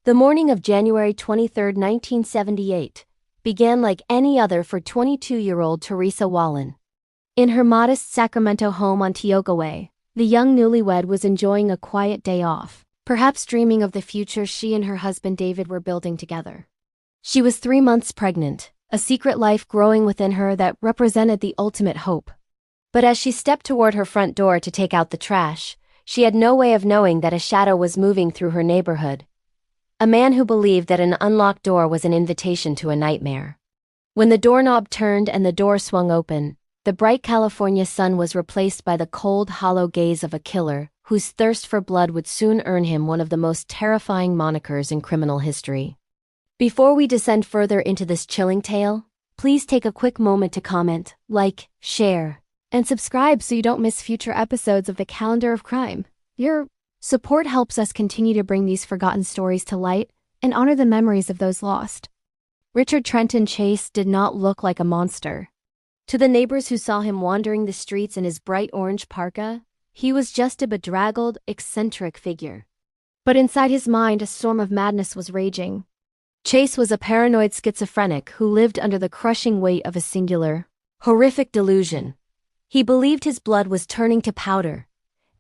The morning of January 23, 1978, began like any other for 22-year-old Teresa Wallin. In her modest Sacramento home on Tioga Way, the young newlywed was enjoying a quiet day off, perhaps dreaming of the future she and her husband David were building together. She was 3 months pregnant, a secret life growing within her that represented the ultimate hope. But as she stepped toward her front door to take out the trash, she had no way of knowing that a shadow was moving through her neighborhood. A man who believed that an unlocked door was an invitation to a nightmare. When the doorknob turned and the door swung open, the bright California sun was replaced by the cold, hollow gaze of a killer whose thirst for blood would soon earn him one of the most terrifying monikers in criminal history. Before we descend further into this chilling tale, please take a quick moment to comment, like, share, and subscribe so you don't miss future episodes of the Calendar of Crime. Your support helps us continue to bring these forgotten stories to light and honor the memories of those lost. Richard Trenton Chase did not look like a monster. To the neighbors who saw him wandering the streets in his bright orange parka, he was just a bedraggled, eccentric figure. But inside his mind, a storm of madness was raging. Chase was a paranoid schizophrenic who lived under the crushing weight of a singular, horrific delusion. He believed his blood was turning to powder,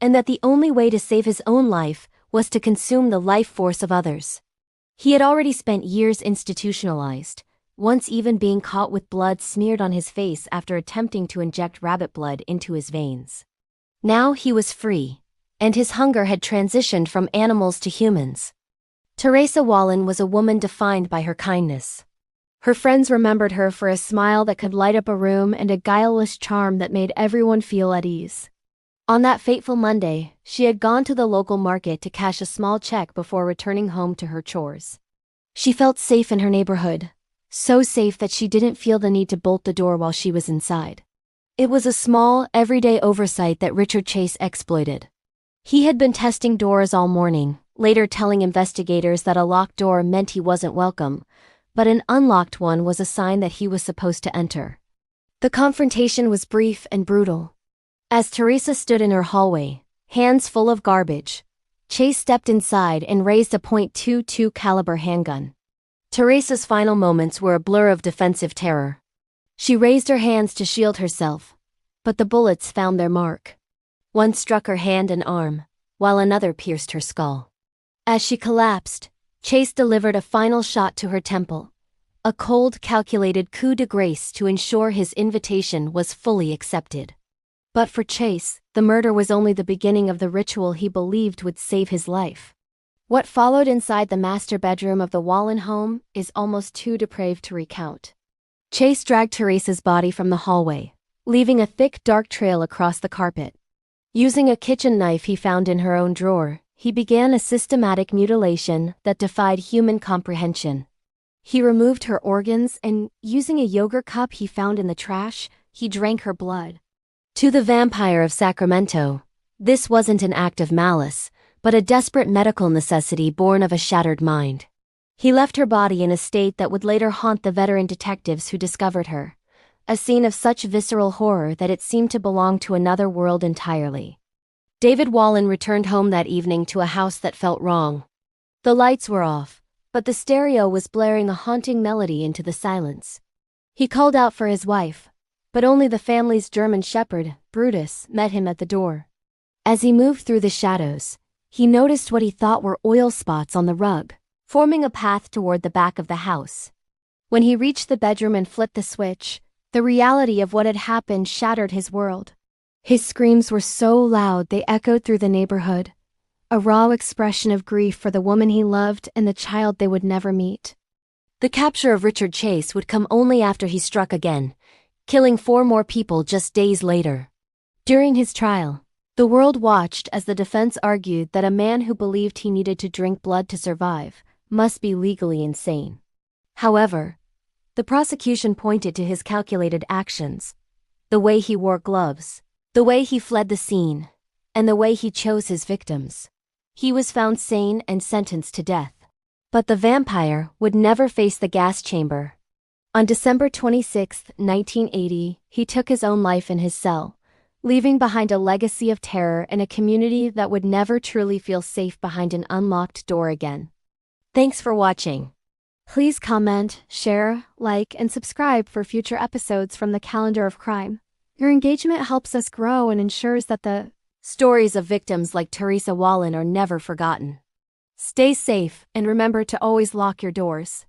and that the only way to save his own life was to consume the life force of others. He had already spent years institutionalized, once even being caught with blood smeared on his face after attempting to inject rabbit blood into his veins. Now he was free, and his hunger had transitioned from animals to humans. Teresa Wallin was a woman defined by her kindness. Her friends remembered her for a smile that could light up a room and a guileless charm that made everyone feel at ease. On that fateful Monday, she had gone to the local market to cash a small check before returning home to her chores. She felt safe in her neighborhood, so safe that she didn't feel the need to bolt the door while she was inside. It was a small, everyday oversight that Richard Chase exploited. He had been testing doors all morning, later telling investigators that a locked door meant he wasn't welcome, but an unlocked one was a sign that he was supposed to enter. The confrontation was brief and brutal. As Teresa stood in her hallway, hands full of garbage, Chase stepped inside and raised a .22 caliber handgun. Teresa's final moments were a blur of defensive terror. She raised her hands to shield herself, but the bullets found their mark. One struck her hand and arm, while another pierced her skull. As she collapsed, Chase delivered a final shot to her temple, a cold, calculated coup de grace to ensure his invitation was fully accepted. But for Chase, the murder was only the beginning of the ritual he believed would save his life. What followed inside the master bedroom of the Wallin home is almost too depraved to recount. Chase dragged Teresa's body from the hallway, leaving a thick, dark trail across the carpet. Using a kitchen knife he found in her own drawer, he began a systematic mutilation that defied human comprehension. He removed her organs and, using a yogurt cup he found in the trash, he drank her blood. To the Vampire of Sacramento, this wasn't an act of malice, but a desperate medical necessity born of a shattered mind. He left her body in a state that would later haunt the veteran detectives who discovered her, a scene of such visceral horror that it seemed to belong to another world entirely. David Wallin returned home that evening to a house that felt wrong. The lights were off, but the stereo was blaring a haunting melody into the silence. He called out for his wife, but only the family's German shepherd, Brutus, met him at the door. As he moved through the shadows, he noticed what he thought were oil spots on the rug, forming a path toward the back of the house. When he reached the bedroom and flipped the switch, the reality of what had happened shattered his world. His screams were so loud they echoed through the neighborhood, a raw expression of grief for the woman he loved and the child they would never meet. The capture of Richard Chase would come only after he struck again, killing 4 more people just days later. During his trial, the world watched as the defense argued that a man who believed he needed to drink blood to survive must be legally insane. However, the prosecution pointed to his calculated actions, the way he wore gloves, the way he fled the scene, and the way he chose his victims. He was found sane and sentenced to death. But the vampire would never face the gas chamber. On December 26, 1980, he took his own life in his cell, leaving behind a legacy of terror and a community that would never truly feel safe behind an unlocked door again. Thanks for watching. Please comment, share, like, and subscribe for future episodes from the Calendar of Crime. Your engagement helps us grow and ensures that the stories of victims like Teresa Wallin are never forgotten. Stay safe and remember to always lock your doors.